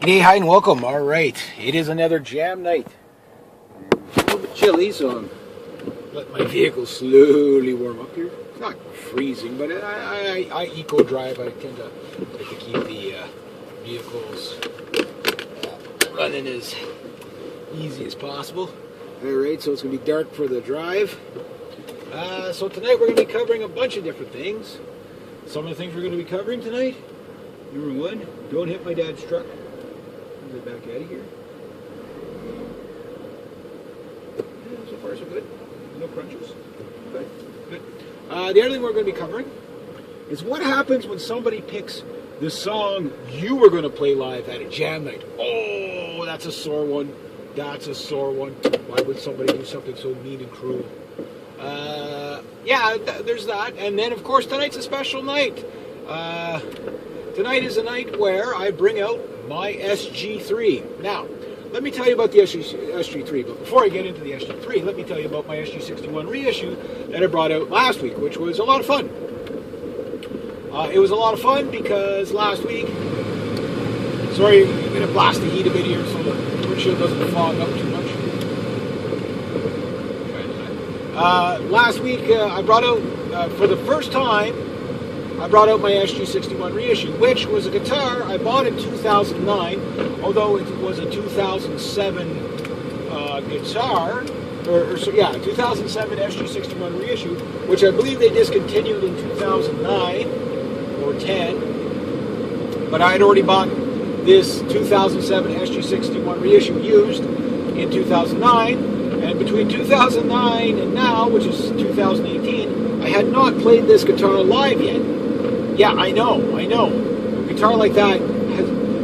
Hey, hi, and welcome. All right, it is another jam night. It's a little bit chilly, so I'm letting my vehicle slowly warm up here. It's not freezing, but I eco drive. I tend to like to keep the vehicles running as easy as possible. All right, so it's going to be dark for the drive. So tonight we're going to be covering a bunch of different things. Some of the things we're going to be covering tonight. Number one, don't hit my dad's truck. Get back out of here. Yeah, so far so good. No crunches. Good. Good. The other thing we're going to be covering is what happens when somebody picks the song you were going to play live at a jam night. Oh, that's a sore one. That's a sore one. Why would somebody do something so mean and cruel? There's that. And then, of course, tonight's a special night. Tonight is a night where I bring out my SG3. Now, let me tell you about the SG3, but before I get into the SG3, let me tell you about my SG61 reissue that I brought out last week, which was a lot of fun. It was a lot of fun because last week, sorry, I'm going to blast the heat a bit here so the windshield doesn't fog up too much. Last week, I brought out, for the first time, I brought out my SG61 reissue, which was a guitar I bought in 2009, although it was a 2007 guitar, 2007 SG61 reissue, which I believe they discontinued in 2009 or 10, but I had already bought this 2007 SG61 reissue used in 2009, and between 2009 and now, which is 2018, I had not played this guitar live yet. Yeah, I know. A guitar like that,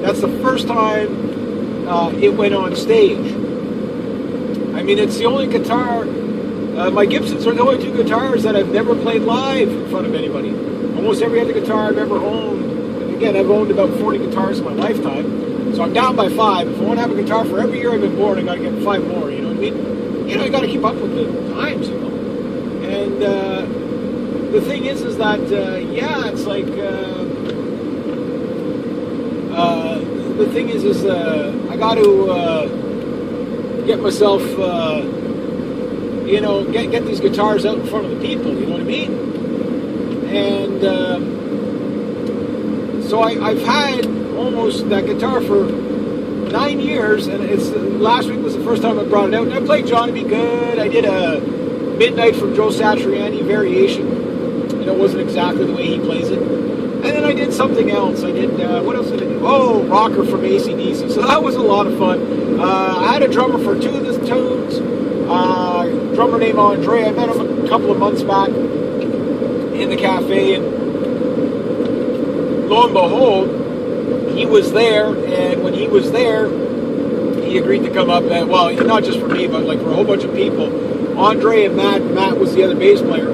that's the first time it went on stage. I mean, it's the only guitar, my Gibsons are the only two guitars that I've never played live in front of anybody. Almost every other guitar I've ever owned, and again, I've owned about 40 guitars in my lifetime, so I'm down by 5. If I want to have a guitar for every year I've been born, I got to get 5 more, you know what I mean? You know, you got to keep up with the times, you know. And, the thing is that, it's like, the thing is I got to get myself, get these guitars out in front of the people, you know what I mean? And so I've had almost that guitar for 9 years, and last week was the first time I brought it out, and I played Johnny Be Good. I did a Midnight from Joe Satriani variation. You know, it wasn't exactly the way he plays it. And then I did something else. I did, what else did I do? Oh, Rocker from AC/DC. So that was a lot of fun. I had a drummer for 2 of the tunes. Drummer named Andre. I met him a couple of months back in the cafe. And lo and behold, he was there. And when he was there, he agreed to come up. Well, not just for me, but like for a whole bunch of people. Andre and Matt. Matt was the other bass player.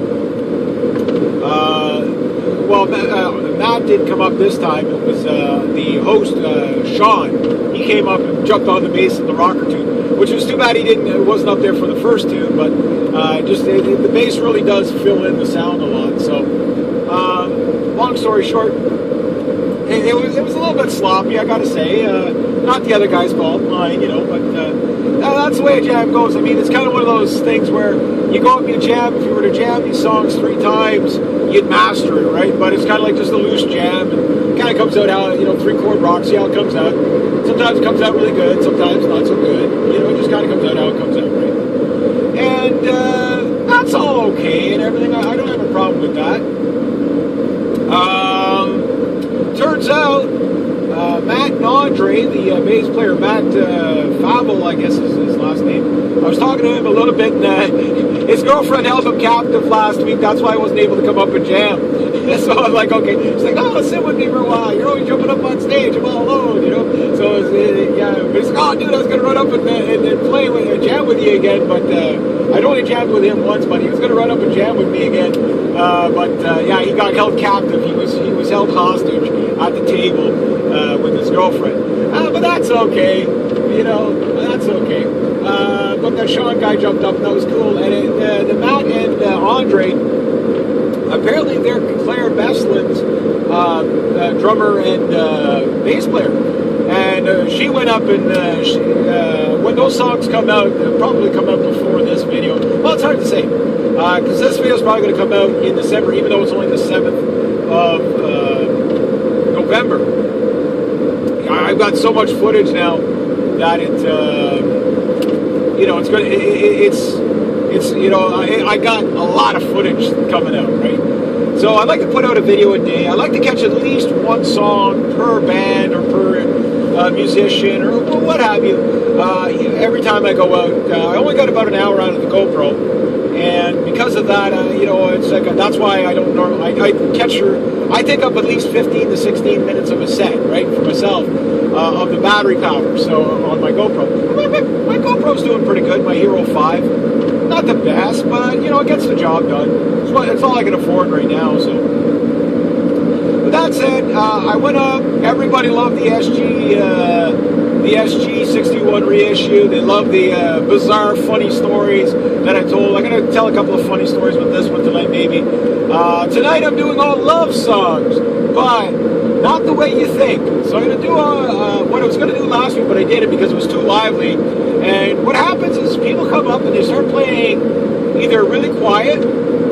Matt did come up this time. It was the host, Sean. He came up and jumped on the bass in the rocker tune, which was too bad he wasn't up there for the first tune, but the bass really does fill in the sound a lot. So, long story short, it was a little bit sloppy, I gotta say. Not the other guy's fault, mine, but that's the way a jam goes. I mean, it's kind of one of those things where you go up and you jam. If you were to jam these songs 3 times, you'd master it, right? But it's kind of like just a loose jam. And it kind of comes out how, 3-chord rock, see how it comes out. Sometimes it comes out really good, sometimes not so good. It just kind of comes out how it comes out, right? And that's all okay and everything. I don't have a problem with that. Turns out, Matt and Andre, the bass player, Matt Fable, I guess is his last name. I was talking to him a little bit, and his girlfriend held him captive last week. That's why I wasn't able to come up and jam. So I was like, okay. She's like, oh, sit with me for a while. You're always jumping up on stage. I'm all alone, So, but he's like, oh, dude, I was going to run up and play with jam with you again. But I'd only jammed with him once, but he was going to run up and jam with me again. He got held captive. He was held hostage at the table with his girlfriend. But that's okay. That's okay. But the Sean guy jumped up, and that was cool. And the Matt and Andre, apparently they're Claire Beslin's drummer and bass player. And she went up and when those songs come out, they'll probably come out before this video. Well, it's hard to say because this video is probably going to come out in December, even though it's only the 7th of November. I've got so much footage now that it's going to, it's I got a lot of footage coming out, right? So I like to put out a video a day. I like to catch at least one song per band or per musician or what have you. Every time I go out, I only got about an hour out of the GoPro, and because of that, it's like that's why I don't normally. I take up at least 15 to 16 minutes of a set, right, for myself, of the battery power. So on my GoPro, my GoPro's doing pretty good. My Hero 5, not the best, but it gets the job done. It's all I can afford right now. So, with that said, I went up. Everybody loved the SG61 reissue. They love the bizarre, funny stories that I told. I'm going to tell a couple of funny stories with this one tonight, maybe. Tonight I'm doing all love songs, but not the way you think. So I'm going to do what I was going to do last week, but I did it because it was too lively. And what happens is people come up and they start playing either really quiet,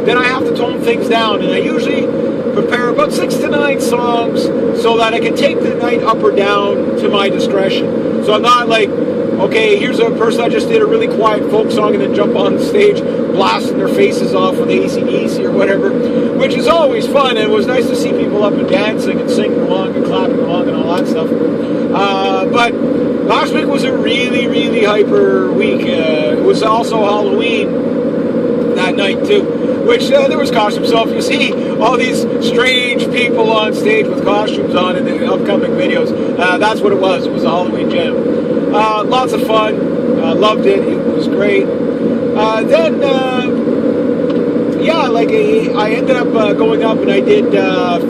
then I have to tone things down. And I usually prepare about 6 to 9 songs so that I can take the night up or down to my discretion. So I'm not like, okay, here's a person that just did a really quiet folk song and then jump on the stage blasting their faces off with AC/DC or whatever, which is always fun, and it was nice to see people up and dancing and singing along and clapping along and all that stuff. But last week was a really, really hyper week. It was also Halloween that night too, which there was costumes. So if you see all these strange people on stage with costumes on in the upcoming videos, that's what it was. It was a Halloween jam. Lots of fun. Loved it. It was great. I ended up going up and I did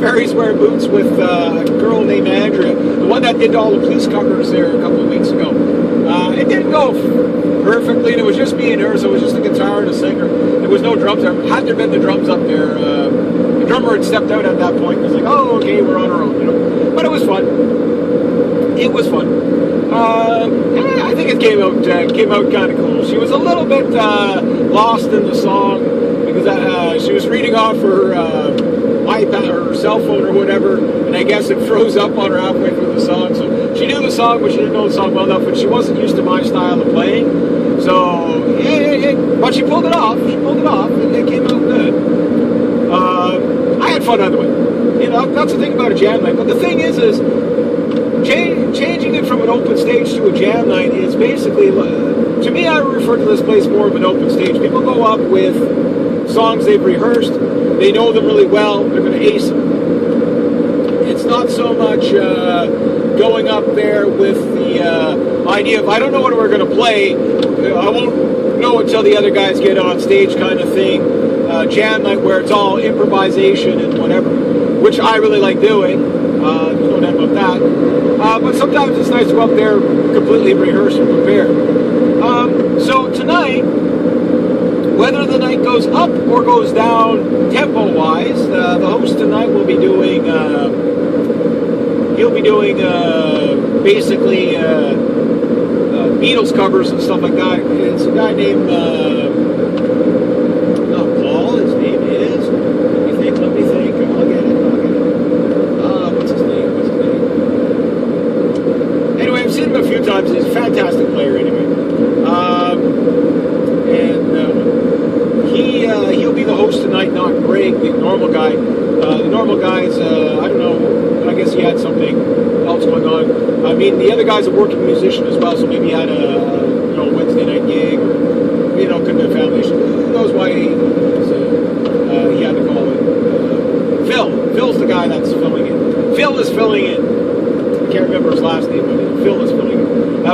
Fairies Wear Boots with a girl named Andrea, the one that did all the police covers there a couple of weeks ago. It didn't go perfectly, and it was just me and her, so it was just a guitar and a singer. There was no drums there. Had there been the drums up there, the drummer had stepped out at that point. It was like, oh, okay, we're on our own, But it was fun. It was fun. I think it came out kind of cool. She was a little bit lost in the song because she was reading off her iPad or her cell phone or whatever, and I guess it froze up on her halfway through the song. So she knew the song, but she didn't know the song well enough, and she wasn't used to my style of playing. So, but she pulled it off. And it came out good. I had fun either way. That's the thing about a jam night. But the thing is changing it from an open stage to a jam night is basically, to me, I refer to this place more of an open stage. People go up with songs they've rehearsed, they know them really well, they're going to ace them. It's not so much going up there with the idea of, I don't know what we're going to play, I won't know until the other guys get on stage kind of thing. Jam night where it's all improvisation and whatever, which I really like doing. There's no doubt about that. But sometimes it's nice to go up there completely rehearsed and prepared. So tonight, whether the night goes up or goes down tempo-wise, the host tonight will be doing, he'll be doing basically Beatles covers and stuff like that. It's a guy named, Paul, his name is, let me think, I'll get it. What's his name? Anyway, I've seen him a few times. He's a fantastic player anyway. He'll be the host tonight, not Greg, the normal guy. The normal guy's, I don't know, I guess he had something else going on. I mean, the other guy's a working musician as well, so maybe he had a Wednesday night gig, or, couldn't have family issues. Who knows why he had to call it. Phil's the guy that's filming it. Phil is filling it. I can't remember his last name, but Phil is filling it.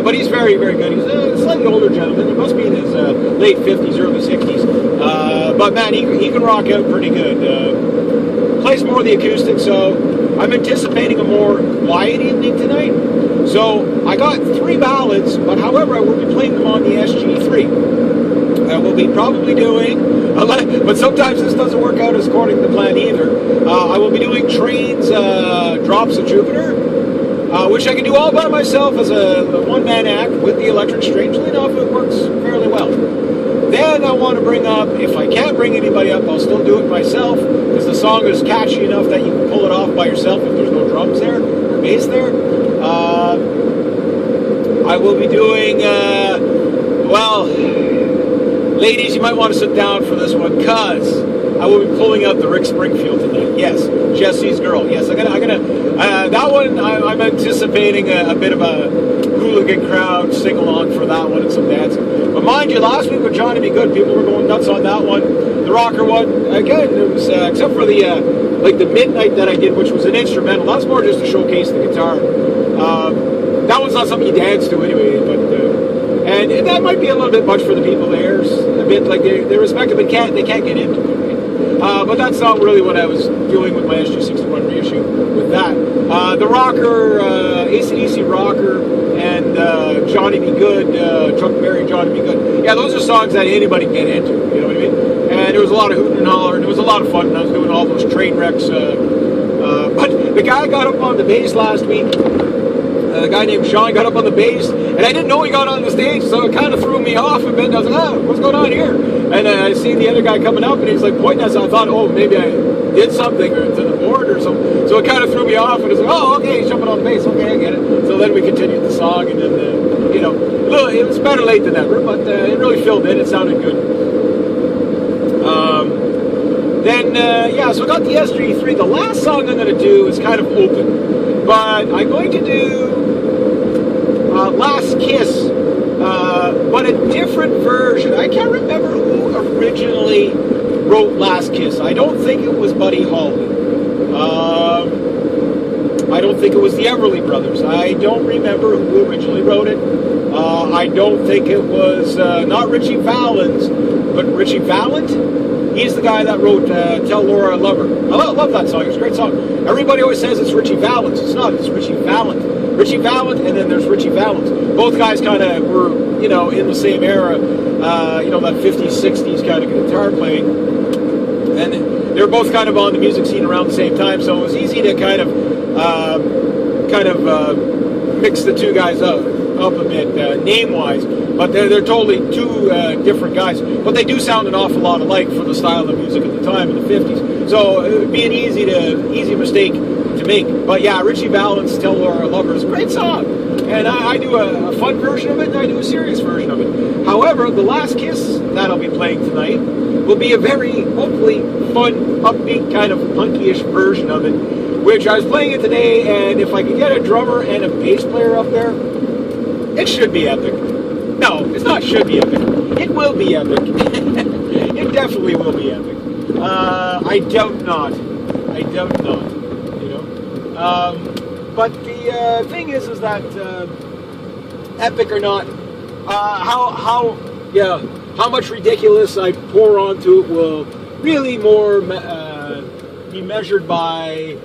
But he's very, very good. He's a slightly older gentleman. He must be in his late 50s, early 60s. But man, he can rock out pretty good. Plays more of the acoustic, so I'm anticipating a more quiet evening tonight. So I got 3 ballads, but however, I will be playing them on the SG3. I will be probably doing, but sometimes this doesn't work out as according to plan either. I will be doing Train's Drops of Jupiter. which I can do all by myself as a one-man act with the electric. Strangely enough, it works fairly well. Then I want to bring up, if I can't bring anybody up, I'll still do it myself, because the song is catchy enough that you can pull it off by yourself if there's no drums there or bass there. I will be doing, well, ladies, you might want to sit down for this one, because I will be pulling out the Rick Springfield tonight. Yes, Jesse's Girl. Yes, that one, I'm anticipating a bit of a hooligan crowd sing along for that one and some dancing. But mind you, last week with Johnny Be Good, people were going nuts on that one. The rocker one, again, it was, except for the, like the midnight that I did, which was an instrumental. That's more just to showcase the guitar. That one's not something you dance to anyway, but, and that might be a little bit much for the people there. A bit like they respect it, but they can't get into it. But that's not really what I was doing with my SG61 reissue with that. The rocker, AC/DC rocker, and Johnny Be Good, Chuck Berry, Johnny Be Good. Yeah, those are songs that anybody can get into, you know what I mean? And there was a lot of hooting and hollering. It was a lot of fun, and I was doing all those train wrecks. But the guy got up on the bass last week. A guy named Sean got up on the bass, and I didn't know he got on the stage, so it kind of threw me off a bit. And I was like, what's going on here? And I seen the other guy coming up, and he's like pointing at us. I thought, oh, maybe I did something to the board or something. So it kind of threw me off, and it's like, oh, okay, he's jumping on the bass. Okay, I get it. So then we continued the song, and then, you know, it was better late than never, but it really filled in. It sounded good. So I got the SG3. The last song I'm going to do is kind of open, but I'm going to do Last Kiss, but a different version. I can't remember who originally wrote Last Kiss. I don't think it was Buddy Holly. I don't think it was the Everly Brothers. I don't remember who originally wrote it. I don't think it was, not Richie Valens, but Richie Valent. He's the guy that wrote Tell Laura I Love Her. I love that song. It's a great song. Everybody always says it's Richie Valens. It's not. It's Richie Valent. Richie Valent, and then there's Richie Valens. Both guys kind of were, you know, in the same era, you know, that 50s, 60s kind of guitar playing. And they were both kind of on the music scene around the same time, so it was easy to kind of mix the two guys up a bit, name-wise. But they're totally two different guys. But they do sound an awful lot alike for the style of music at the time in the 50s. So it would be an easy mistake to make. But yeah, Richie Valens' Tell Laura I Love Her is a great song. And I do a fun version of it, and I do a serious version of it. However, the Last Kiss that I'll be playing tonight will be a very, hopefully, fun, upbeat, kind of punky-ish version of it, which I was playing it today, and if I could get a drummer and a bass player up there, it should be epic. No, it's not should be epic. It will be epic. It definitely will be epic. I doubt not. You know. But the thing is that epic or not, how much ridiculous I pour onto it will really more be measured by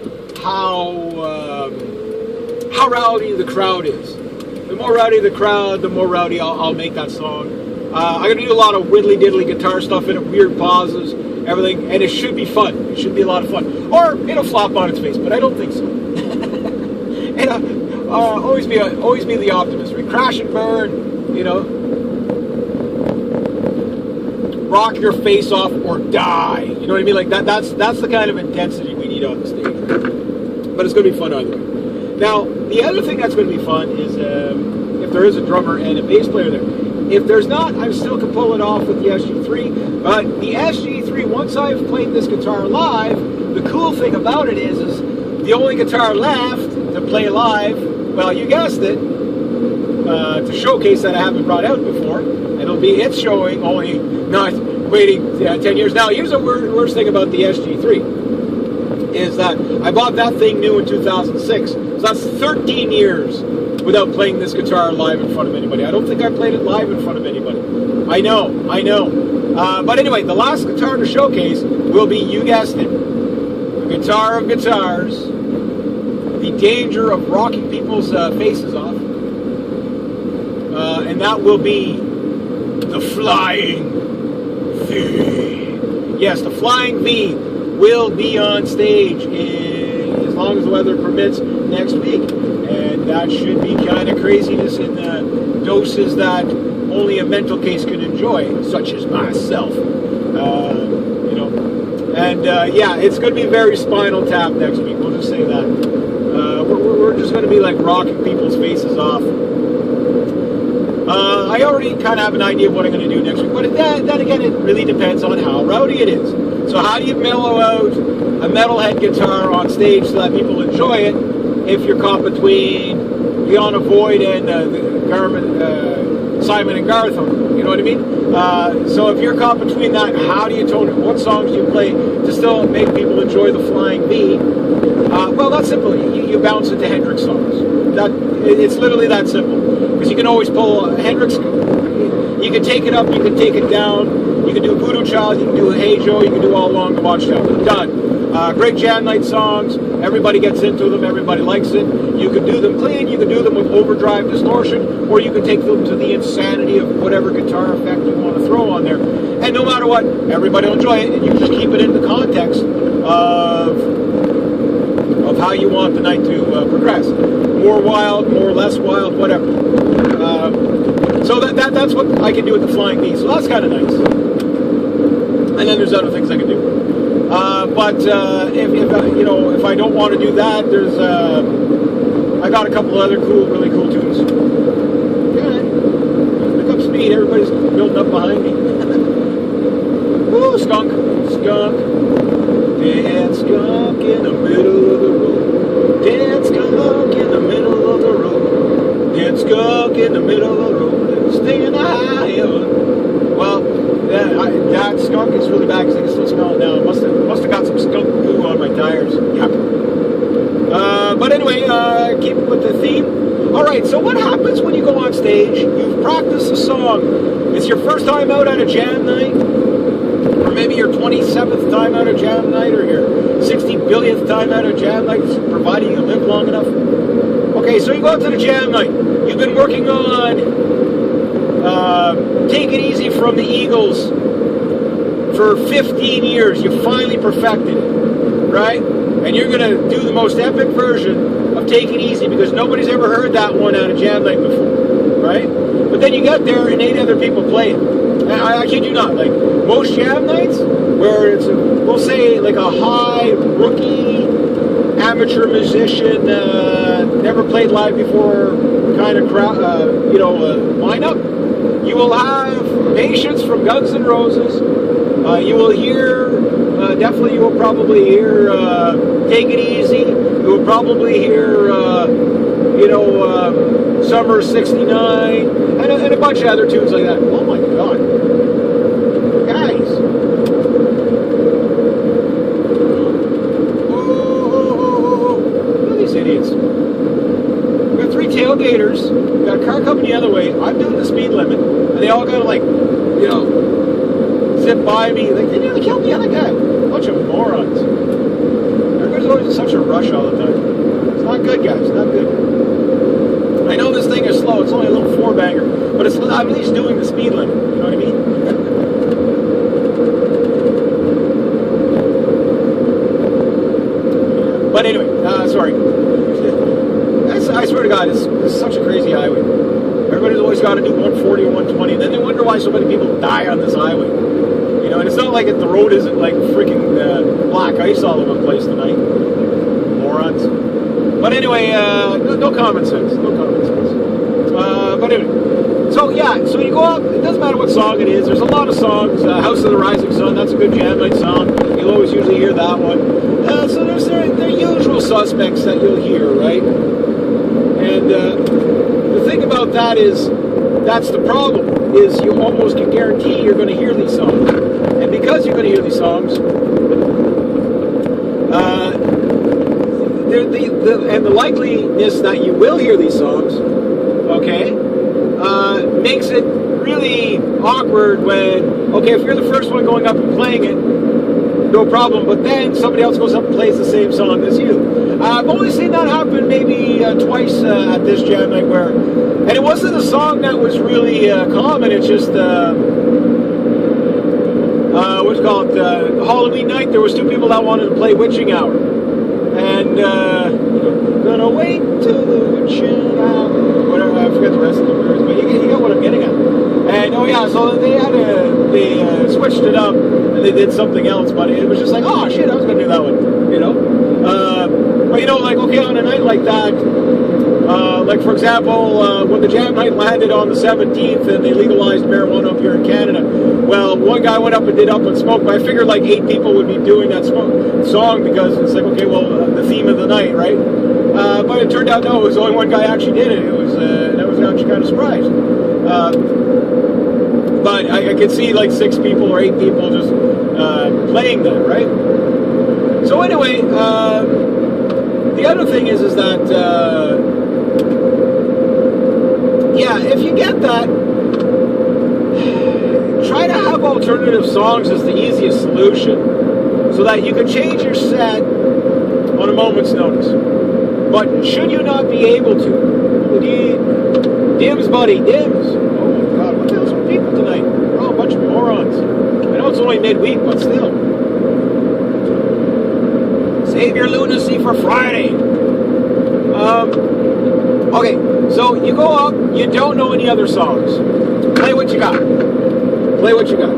how rowdy the crowd is. The more rowdy the crowd, the more rowdy I'll make that song. I'm going to do a lot of widdly-diddly guitar stuff in it, weird pauses, everything, and it should be fun. It should be a lot of fun. Or it'll flop on its face, but I don't think so. And always be the optimist, right? Crash and burn, you know. Rock your face off or die. You know what I mean? Like that's the kind of intensity we need on the stage, right? But it's going to be fun either way. Now, the other thing that's going to be fun is if there is a drummer and a bass player there. If there's not, I still can pull it off with the SG3. But the SG3, once I've played this guitar live, the cool thing about it is the only guitar left to play live, well, you guessed it, to showcase that I haven't brought out before. And it's showing, only not waiting 10 years. Now, here's the worst thing about the SG3. Is that I bought that thing new in 2006. So that's 13 years without playing this guitar live in front of anybody. I don't think I played it live in front of anybody. I know. But anyway, the last guitar to showcase will be, you guessed it, the guitar of guitars, the danger of rocking people's faces off. And that will be the Flying V. Yes, the Flying V will be on stage as long as the weather permits next week, and that should be kind of craziness in doses that only a mental case can enjoy, such as myself. You know, and yeah, it's going to be very Spinal Tap next week. We'll just say that. We're just going to be like rocking people's faces off. I already kind of have an idea of what I'm going to do next week, but then again, it really depends on how rowdy it is. So how do you mellow out a metalhead guitar on stage so that people enjoy it if you're caught between Beyond Void and Simon and Garfunkel? You know what I mean? So if you're caught between that, how do you tone it? What songs do you play to still make people enjoy the Flying V? Well, that's simple. You bounce into Hendrix songs. It's literally that simple. Because you can always pull Hendrix. You can take it up, you can take it down. You can do Voodoo Child, you can do Hey Joe, you can do All Along the Watchtower. Done. Great jam night songs. Everybody gets into them. Everybody likes it. You can do them clean. You can do them with overdrive distortion, or you can take them to the insanity of whatever guitar effect you want to throw on there. And no matter what, everybody will enjoy it. And you just keep it in the context of how you want the night to progress. More wild, more less wild, whatever. So that's what I can do with the Flying V. So that's kind of nice. And then there's other things I can do. But if I don't want to do that, there's I got a couple other really cool tunes. Yeah, pick up speed. Everybody's building up behind me. Woo, skunk. Dead skunk in the middle of the road. Dead skunk in the middle of the road. Dead skunk in the middle of the road. Staying high. Well, that skunk is really bad because I can still smell it now. Must have got some skunk goo on my tires. Yuck. But anyway, keep with the theme. All right, so what happens when you go on stage? You've practiced a song. It's your first time out at a jam night, or maybe your 27th time out at a jam night, or your 60 billionth time out at a jam night, providing you live long enough. Okay, so you go out to the jam night. You've been working on Take It Easy from the Eagles for 15 years. You finally perfected it, right? And you're going to do the most epic version of Take It Easy because nobody's ever heard that one at a jam night before, right? But then you get there and 8 other people play it. And I kid you not, like most jam nights where it's, we'll say like a high rookie amateur musician, never played live before kind of crowd, lineup. You will have Patience from Guns N' Roses. You will hear, definitely you will probably hear Take It Easy. You will probably hear, Summer 69, and a bunch of other tunes like that. Oh my God. Guys. Oh, look at these idiots. We got 3 tailgaters. We got a car coming the other way. I'm doing the speed limit. And they all gotta zip by me. Like, they nearly killed the other guy. Bunch of morons. Everybody's always in such a rush all the time. It's not good, guys. It's not good. I know this thing is slow. It's only a little 4-banger. But I'm at least doing the speed limit. You know what I mean? But anyway, sorry. I swear to God, it's such a crazy highway. Everybody's always got to do 140 or 120, and then they wonder why so many people die on this highway. You know, and it's not like the road isn't like freaking black ice all over the place tonight. Morons. But anyway, no common sense. No common sense. But anyway, so yeah, so you go out, it doesn't matter what song it is. There's a lot of songs. House of the Rising Sun, that's a good jam night song. You'll always usually hear that one. So there's their usual suspects that you'll hear, right? And the thing about that is, that's the problem, is you almost can guarantee you're going to hear these songs. And because you're going to hear these songs, and the likeliness that you will hear these songs, okay, makes it really awkward when, okay, if you're the first one going up and playing it, no problem, but then somebody else goes up and plays the same song as you. I've only seen that happen maybe twice at this jam night where, and it wasn't a song that was really common, it's just, what's it called, Halloween night, there was 2 people that wanted to play Witching Hour. And gonna wait till the chin out. Whatever, I forget the rest of the words, but you get what I'm getting at. And oh yeah, so they switched it up and they did something else, but it was just like, oh shit, I was gonna do that one, you know. But you know, like okay, on a night like that, like for example, when the jam night landed on the 17th and they legalized marijuana up here in Canada, well, one guy went up and did Up in Smoke, but I figured like 8 people would be doing that song because it's like, okay, well, the theme of the night, right? But it turned out no, it was only one guy actually did it. It was that was actually kind of surprised. But I could see like 6 people or 8 people just playing that, right? So anyway, the other thing is that yeah, if you get that, try to have alternative songs as the easiest solution, so that you can change your set on a moment's notice. But should you not be able to, Dims, buddy, Dims. Oh my God, what the hell's with people tonight? We're all a bunch of morons. I know it's only midweek, but still. Save your lunacy for Friday. Okay, so you go up, you don't know any other songs. Play what you got. Play what you got.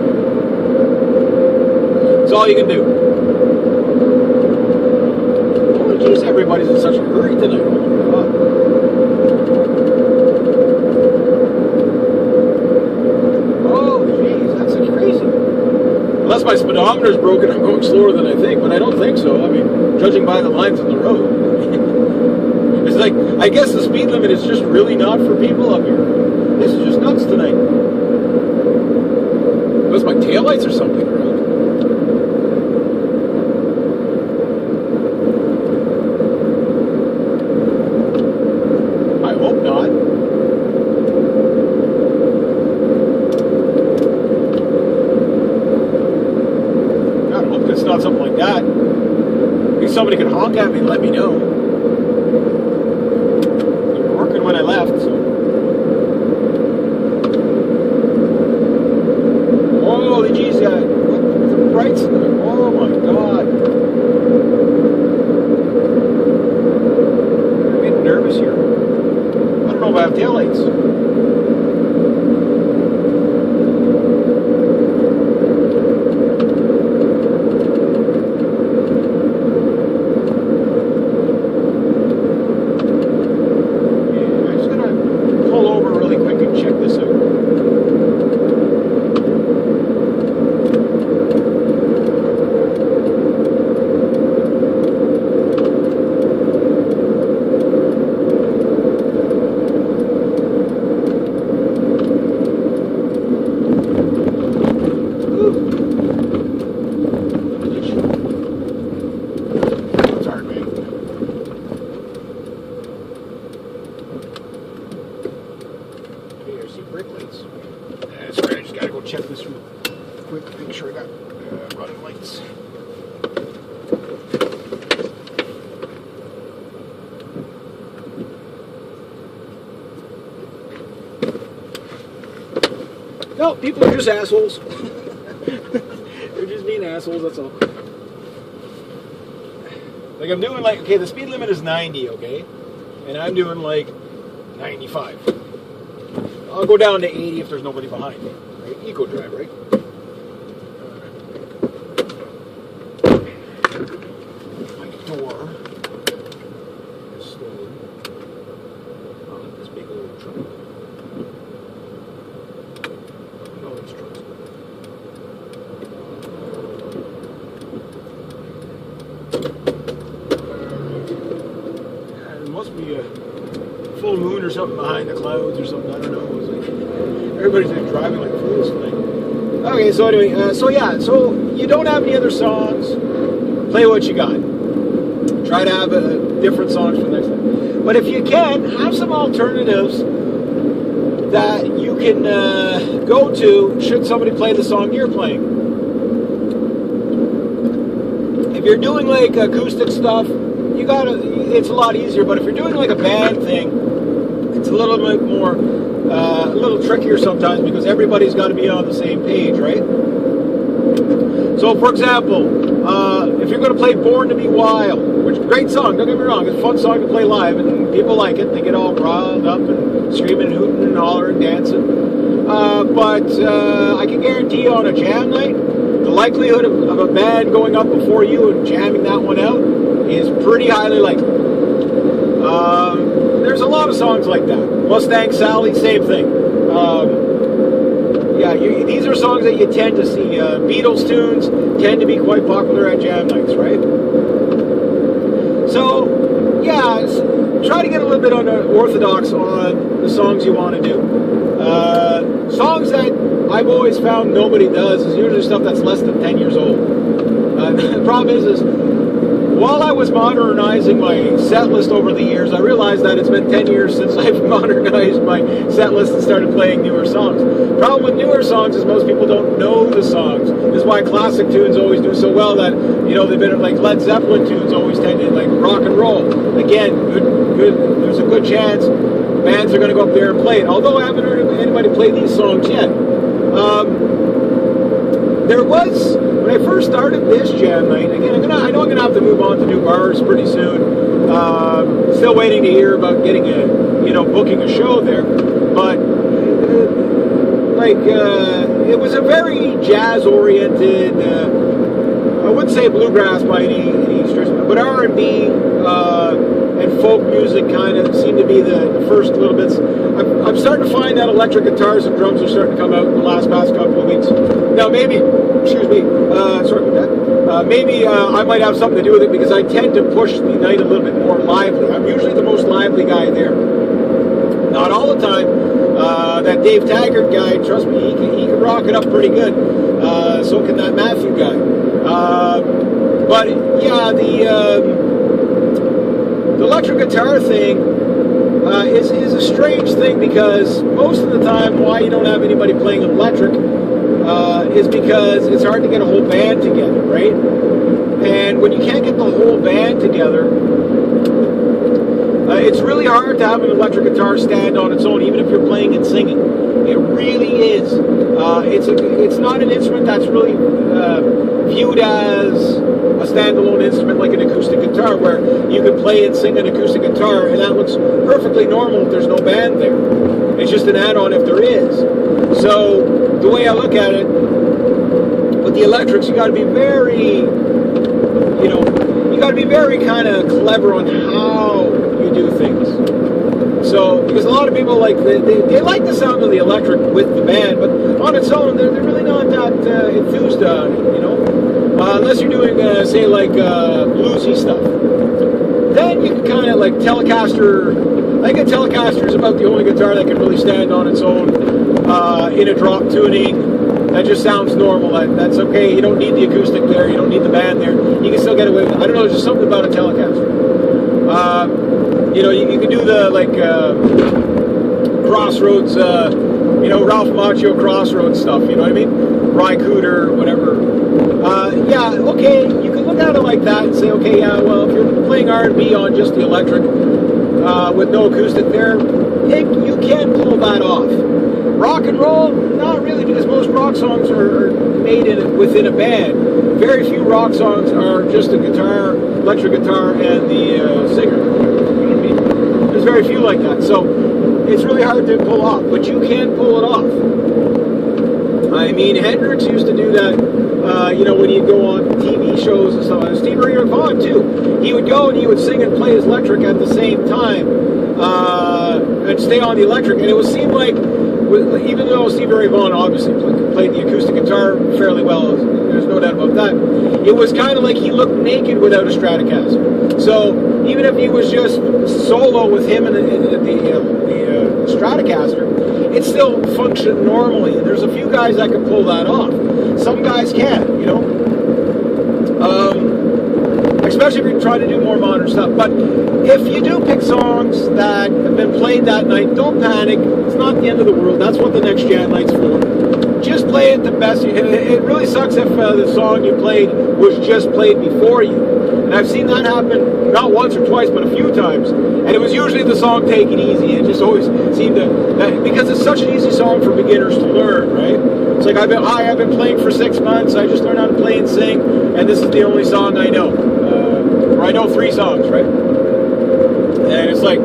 That's all you can do. Oh, geez, everybody's in such a hurry tonight. Oh, my God. Oh, geez, that's crazy. Unless my speedometer's broken, I'm going slower than I think, but I don't think so. I mean, judging by the lines on the road. It's like, I guess the speed limit is just really not for people up here. This is just nuts tonight. Unless my taillights or something around. I hope not. God, I hope it's not something like that. Maybe somebody can honk at me and let me know. When I left, so. Oh, geez, yeah. The brights. Oh my God. I'm getting nervous here. I don't know if I have taillights. Check this real quick, make sure I got running lights. No, people are just assholes. They're just being assholes, that's all. Like I'm doing like, okay, the speed limit is 90, okay? And I'm doing like 95. I'll go down to 80 if there's nobody behind me. Eco drive, right? My door is stolen. Oh, this big old truck. No, these trucks. There must be a full moon or something behind the clouds or something. I don't know. It was like, everybody's like driving like fools tonight. Okay, so anyway, so you don't have any other songs. Play what you got. Try to have different songs for next time. But if you can, have some alternatives that you can go to should somebody play the song you're playing. If you're doing like acoustic stuff, it's a lot easier. But if you're doing like a band thing, it's a little bit more. A little trickier sometimes because everybody's got to be on the same page, right? So, for example, if you're going to play Born to Be Wild, which is a great song, don't get me wrong, it's a fun song to play live, and people like it. They get all riled up and screaming, hooting, and hollering, dancing. But I can guarantee you on a jam night, the likelihood of a band going up before you and jamming that one out is pretty highly likely. There's a lot of songs like that. Mustang Sally, same thing. Yeah, these are songs that you tend to see. Beatles tunes tend to be quite popular at jam nights, right? So, yeah, try to get a little bit unorthodox on the songs you want to do. Songs that I've always found nobody does is usually stuff that's less than 10 years old. The problem is while I was modernizing my set list over the years, I realized that it's been 10 years since I've modernized my set list and started playing newer songs. Problem with newer songs is most people don't know the songs. This is why classic tunes always do so well that, you know, they've been like Led Zeppelin tunes always tend to, like rock and roll. Again, good. There's a good chance bands are going to go up there and play it. Although I haven't heard anybody play these songs yet. There was, when I first started this jam night, again, I know I'm going to have to move on to new bars pretty soon. Still waiting to hear about getting booking a show there. But, it was a very jazz-oriented, I wouldn't say bluegrass by any stretch, but R&B and folk music kind of seemed to be the first little bits. I'm starting to find that electric guitars and drums are starting to come out in the past couple of weeks. Now maybe, sorry about that. Maybe I might have something to do with it because I tend to push the night a little bit more lively. I'm usually the most lively guy there. Not all the time. That Dave Taggart guy, trust me, he can rock it up pretty good. So can that Matthew guy. But yeah, the electric guitar thing is a strange thing because most of the time why you don't have anybody playing electric is because it's hard to get a whole band together, right? And when you can't get the whole band together, it's really hard to have an electric guitar stand on its own, even if you're playing and singing. It really is. It's not an instrument that's really viewed as a standalone instrument like an acoustic guitar, where you can play and sing an acoustic guitar, and that looks perfectly normal if there's no band there. It's just an add-on if there is. So the way I look at it, with the electrics, you got to be very, kind of clever on how you do things. So, because a lot of people they like the sound of the electric with the band, but on its own, they're really not that enthused on it, unless you're doing, say, bluesy stuff. Then you can kind of Telecaster. I think a Telecaster is about the only guitar that can really stand on its own in a drop tuning. That just sounds normal. That's okay. You don't need the acoustic there. You don't need the band there. You can still get away with it. I don't know. There's just something about a Telecaster. You can do the Crossroads, Ralph Macchio Crossroads stuff. You know what I mean? Ry Cooder, whatever. Yeah, okay. You can look at it like that and say, okay, yeah, well, if you're playing R&B on just the electric with no acoustic there, you can pull that off. Rock and roll, not really, because most rock songs are made within a band. Very few rock songs are just a guitar, electric guitar, and the singer. You know what I mean? There's very few like that. So it's really hard to pull off, but you can pull it off. I mean, Hendrix used to do that, when he'd go on TV shows and stuff. And Stevie Ray Vaughan, too. He would go and he would sing and play his electric at the same time and stay on the electric. And it would seem like, even though Stevie Ray Vaughan obviously played the acoustic guitar fairly well, there's no doubt about that, it was kind of like he looked naked without a Stratocaster. So even if he was just solo with him and the Stratocaster, it still functioned normally. And there's a few guys that can pull that off. Some guys can't, especially if you're trying to do more modern stuff. But if you do pick songs that have been played that night, don't panic. It's not the end of the world. That's what the next jam night's for. Just play it the best. It really sucks if the song you played was just played before you. And I've seen that happen not once or twice, but a few times. And it was usually the song Take It Easy. It just always seemed to, because it's such an easy song for beginners to learn, right? It's like, I've been playing for 6 months, I just learned how to play and sing, and this is the only song I know. Or I know 3 songs, right? And it's like,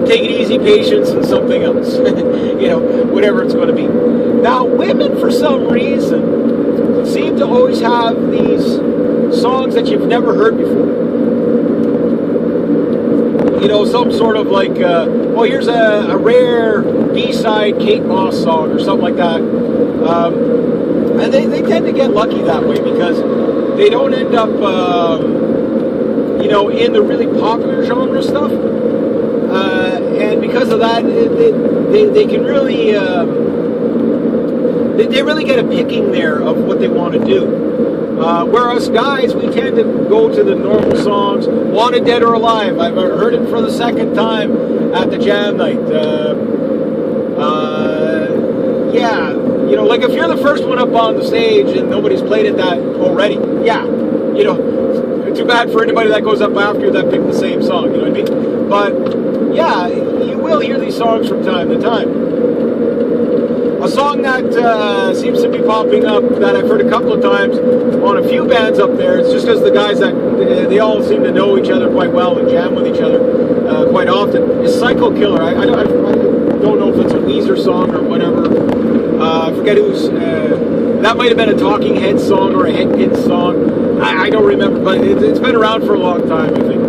Take It Easy, Patience, and something else. Whatever it's going to be. Now, women, for some reason, seem to always have these songs that you've never heard before. Some sort of like, here's a rare B-side Kate Moss song or something like that. And they tend to get lucky that way because they don't end up, in the really popular genre stuff. And because of that, they can really, they really get a picking there of what they want to do. Whereas guys, we tend to go to the normal songs. Wanted Dead or Alive, I've heard it for the second time at the jam night. Like if you're the first one up on the stage and nobody's played it that already, too bad for anybody that goes up after you that picked the same song, you know what I mean? But yeah, you will hear these songs from time to time. A song that seems to be popping up that I've heard a couple of times on a few bands up there, it's just because the guys that they all seem to know each other quite well and jam with each other quite often, is Psycho Killer. I don't know if it's a Weezer song or whatever. I forget who's, that might have been a Talking Heads song or a Head Kids song. I don't remember, but it's been around for a long time, I think.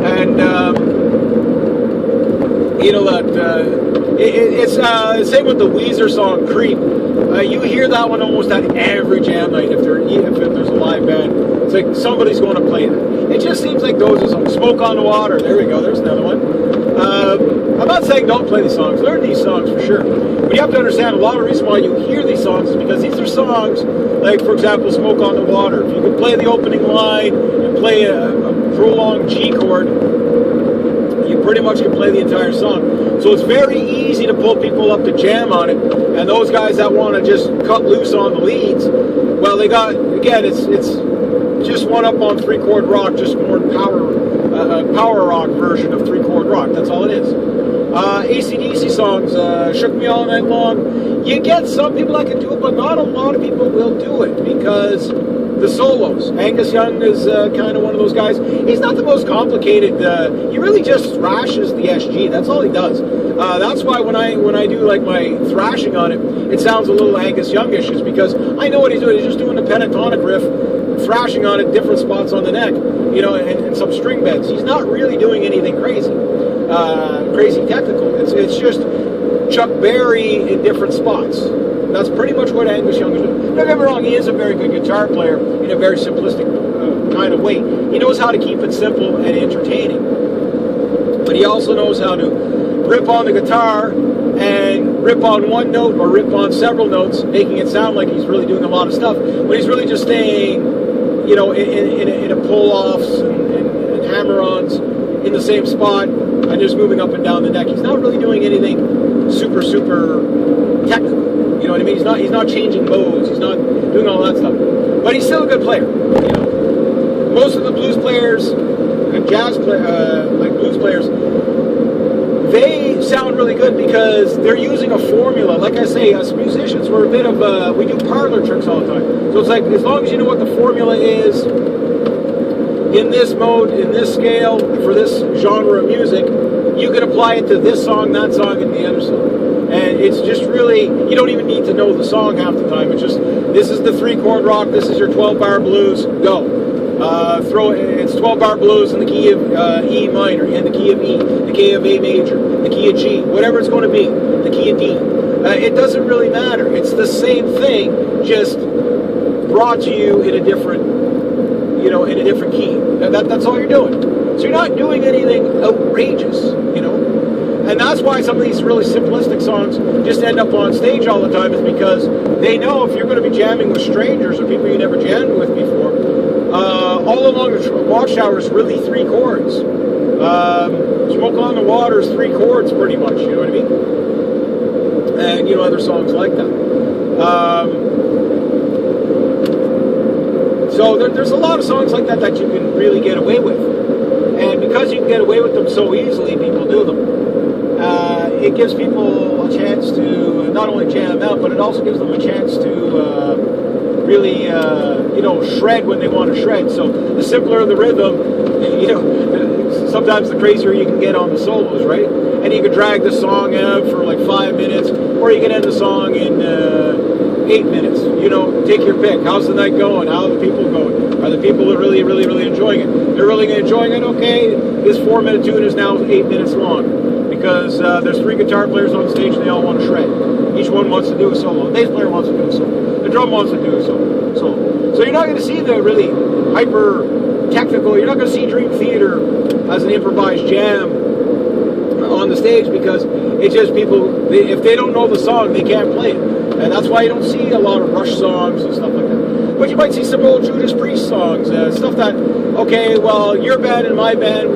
And, it's same with the Weezer song Creep. You hear that one almost at every jam night if there's a live band. It's like somebody's going to play it. It just seems like those are songs. Smoke on the Water. There we go. There's another one. I'm not saying don't play these songs. Learn these songs for sure. But you have to understand a lot of the reason why you hear these songs is because these are songs like, for example, Smoke on the Water. If you could play the opening line and play a prolonged G chord, you pretty much can play the entire song. So it's very easy to pull people up to jam on it. And those guys that want to just cut loose on the leads, well, they got, again, it's just one up on 3-chord rock, just more power rock version of 3-chord rock. That's all it is. AC/DC songs, Shook Me All Night Long. You get some people that can do it, but not a lot of people will do it because the solos. Angus Young is kind of one of those guys. He's not the most complicated. He really just thrashes the SG. That's all he does. That's why when I do like my thrashing on it, it sounds a little Angus Youngish, is because I know what he's doing. He's just doing a pentatonic riff, thrashing on it, different spots on the neck, and some string bends. He's not really doing anything crazy, crazy technical. It's just Chuck Berry in different spots. That's pretty much what Angus Young is doing. Don't get me wrong, he is a very good guitar player in a very simplistic kind of way. He knows how to keep it simple and entertaining. But he also knows how to rip on the guitar and rip on one note or rip on several notes, making it sound like he's really doing a lot of stuff, when he's really just staying, in a pull-offs and hammer-ons in the same spot and just moving up and down the neck. He's not really doing anything super technical. You know what I mean? He's not changing modes. He's not doing all that stuff. But he's still a good player. Most of the blues players, like blues players, they sound really good because they're using a formula. Like I say, us musicians, we're a bit of we do parlor tricks all the time. So it's like, as long as you know what the formula is in this mode, in this scale, for this genre of music, you can apply it to this song, that song, and the other song. And it's just really, you don't even need to know the song half the time. It's just, this is the 3-chord rock, this is your 12-bar blues, go. It's 12-bar blues in the key of E minor, in the key of E, the key of A major, the key of G, whatever it's going to be, the key of D. It doesn't really matter. It's the same thing, just brought to you in a different, in a different key. That's all you're doing. So you're not doing anything outrageous, And that's why some of these really simplistic songs just end up on stage all the time, is because they know if you're going to be jamming with strangers or people you never jammed with before, all along the Watchtower is really 3 chords. Smoke on the Water is 3 chords pretty much, you know what I mean? And, other songs like that. So there's a lot of songs like that that you can really get away with. And because you can get away with them so easily, people do them. It gives people a chance to not only jam out, but it also gives them a chance to really, shred when they want to shred. So the simpler the rhythm, sometimes the crazier you can get on the solos, right? And you can drag the song out for like 5 minutes, or you can end the song in 8 minutes. Take your pick. How's the night going? How are the people going? Are the people really, really, really enjoying it? They're really enjoying it. Okay, this 4-minute tune is now 8 minutes long because there's 3 guitar players on stage and they all want to shred. Each one wants to do a solo. The bass player wants to do a solo. The drum wants to do a solo. So you're not going to see the really hyper technical. You're not going to see Dream Theater as an improvised jam on the stage because it's just people. If they don't know the song, they can't play it, and that's why you don't see a lot of Rush songs and stuff like that. But you might see some old Judas Priest songs, stuff that. Okay, well, your band and my band,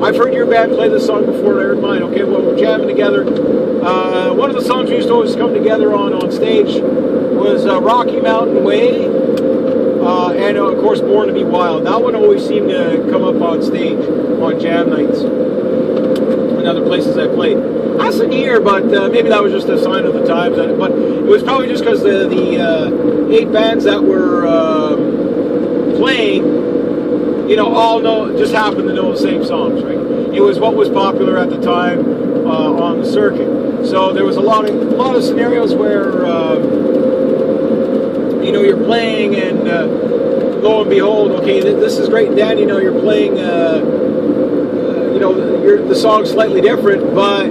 I've heard your band play this song before, and I heard mine. Okay, well, we're jamming together. One of the songs we used to always come together on stage was Rocky Mountain Way, and of course Born to Be Wild. That one always seemed to come up on stage on jam nights and other places I played. Hasn't here, but maybe that was just a sign of the times. But it was probably just because the 8 bands that were playing, all just happened to know the same songs, right? It was what was popular at the time on the circuit. So there was a lot of scenarios where you're playing and lo and behold, okay, this is great, Dan. You're playing, the song's slightly different, but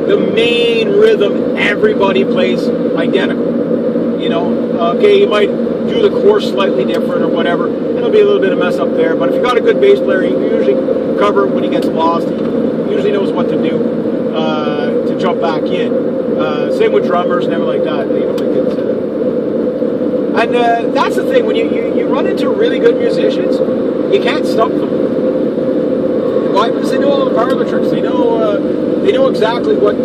the main rhythm everybody plays identical. Okay, you might do the chorus slightly different or whatever. It'll be a little bit of mess up there, but if you've got a good bass player, you can usually cover it when he gets lost. He usually knows what to do to jump back in. Same with drummers and everything like that. And that's the thing, when you run into really good musicians, you can't stump them. Why? Because they know all the parlor tricks. They know exactly what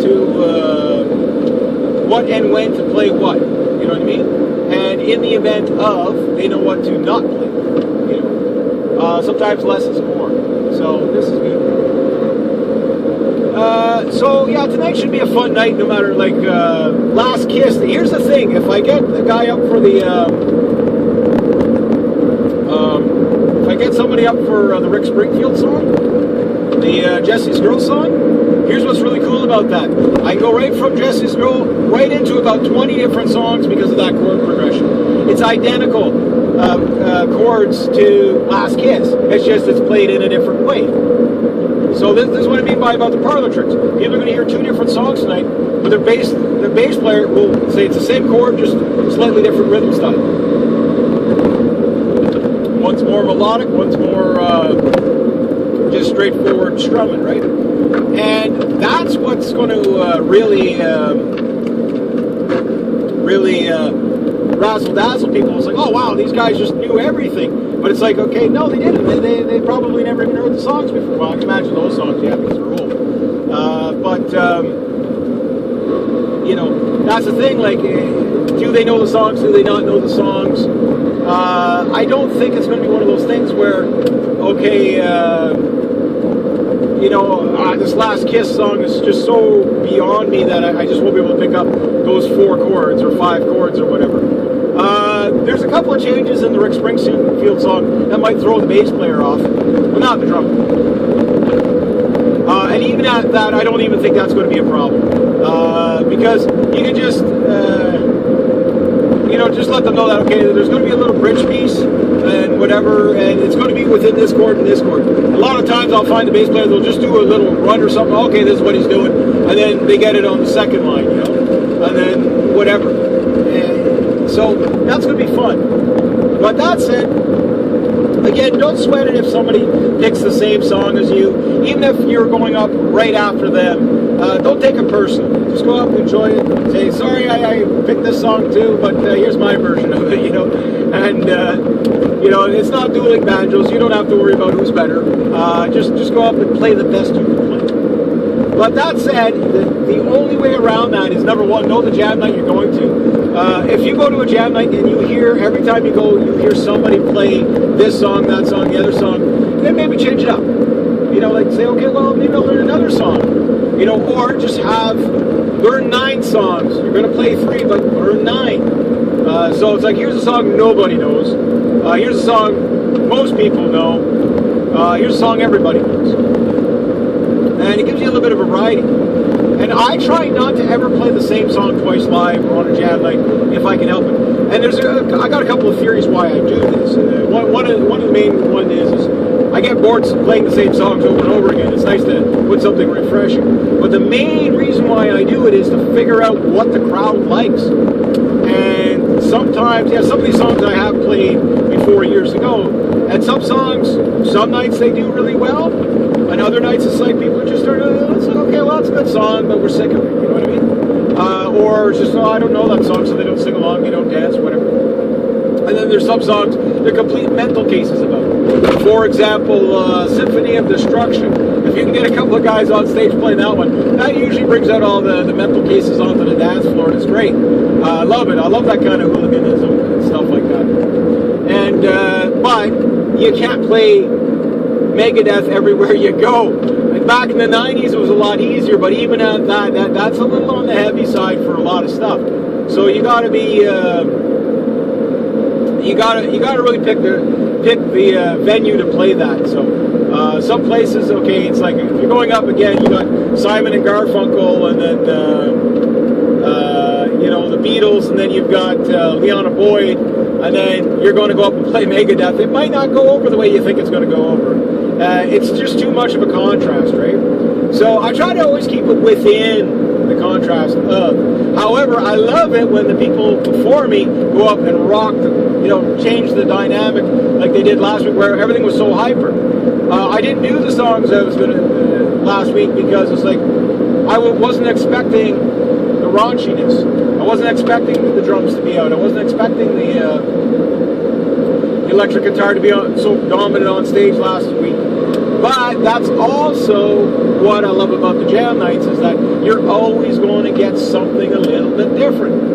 and when to play what. You know what I mean? And in the event of, they know what to not play. Sometimes less is more. So this is good. So yeah, tonight should be a fun night, no matter Last Kiss. Here's the thing: if I get the guy up for the, if I get somebody up for the Rick Springfield song, the Jesse's Girl song, here's what's really cool about that. I can go right from Jesse's Girl right into about 20 different songs because of that chord progression. It's identical chords to Last Kiss. It's just it's played in a different way. So this is what I mean about the parlor tricks. People are going to hear 2 different songs tonight, but the bass player will say it's the same chord, just slightly different rhythm style. One's more melodic, one's more just straightforward strumming, right? And that's what's going to really razzle-dazzle people. It's like, oh wow, these guys just knew everything. But it's like, okay, no, they didn't. They probably never even heard the songs before. Well, I can imagine those songs, yeah, because they're old. That's the thing. Do they know the songs? Do they not know the songs? I don't think it's going to be one of those things where, okay, this Last Kiss song is just so beyond me that I just won't be able to pick up those 4 chords or 5 chords or whatever. There's a couple of changes in the Rick Springfield song that might throw the bass player off, but not the drummer. And even at that, I don't even think that's going to be a problem. Because you can just let them know that, okay, there's going to be a little bridge piece and whatever, and it's going to be within this chord and this chord. A lot of times I'll find the bass player, they'll just do a little run or something, okay, this is what he's doing, and then they get it on the second line, and then whatever. And so that's going to be fun. But that said, again, don't sweat it if somebody picks the same song as you. Even if you're going up right after them, don't take it personal. Just go up and enjoy it. Say, sorry, I picked this song too, but here's my version of it, And, it's not dueling banjos. You don't have to worry about who's better. Just go up and play the best you can play. But that said, the only way around that is, number one, know the jam night you're going to. If you go to a jam night and you hear, every time you go, you hear somebody play this song, that song, the other song, then maybe change it up. You know, like say, okay, well, maybe I'll learn another song. You know, or just learn 9 songs. You're going to play 3, but learn 9. So it's like, here's a song nobody knows. Here's a song most people know. Here's a song everybody knows. And it gives you a little bit of variety. And I try not to ever play the same song twice live on a jam night if I can help it. And I got a couple of theories why I do this. One of the main one is I get bored playing the same songs over and over again. It's nice to put something refreshing. But the main reason why I do it is to figure out what the crowd likes. And sometimes, some of these songs I have played before years ago. And some songs, some nights they do really well. And other nights it's like people are just starting to, okay, well, it's a good song, but we're sick of it. You know what I mean? Or it's just, I don't know that song, so they don't sing along, they don't dance, whatever. And then there's some songs they're complete mental cases about. For example, Symphony of Destruction. If you can get a couple of guys on stage playing that one, that usually brings out all the mental cases onto the dance floor, and it's great. I love it. I love that kind of hooliganism and stuff like that. And but you can't play Megadeth everywhere you go. And back in the 90s, it was a lot easier, but even at that's a little on the heavy side for a lot of stuff. So you got to be. You gotta really pick the venue to play that. So some places, okay, it's like if you're going up again, you got Simon and Garfunkel, and then the Beatles, and then you've got Leona Boyd, and then you're going to go up and play Megadeth. It might not go over the way you think it's going to go over. It's just too much of a contrast, right? So I try to always keep it within the contrast of. However, I love it when the people before me go up and rock, change the dynamic like they did last week, where everything was so hyper. I didn't do the songs I was going to last week because it's like I wasn't expecting the raunchiness. I wasn't expecting the drums to be out. I wasn't expecting the electric guitar to be so dominant on stage last week. But that's also what I love about the jam nights, is that you're always going to get something a little bit different.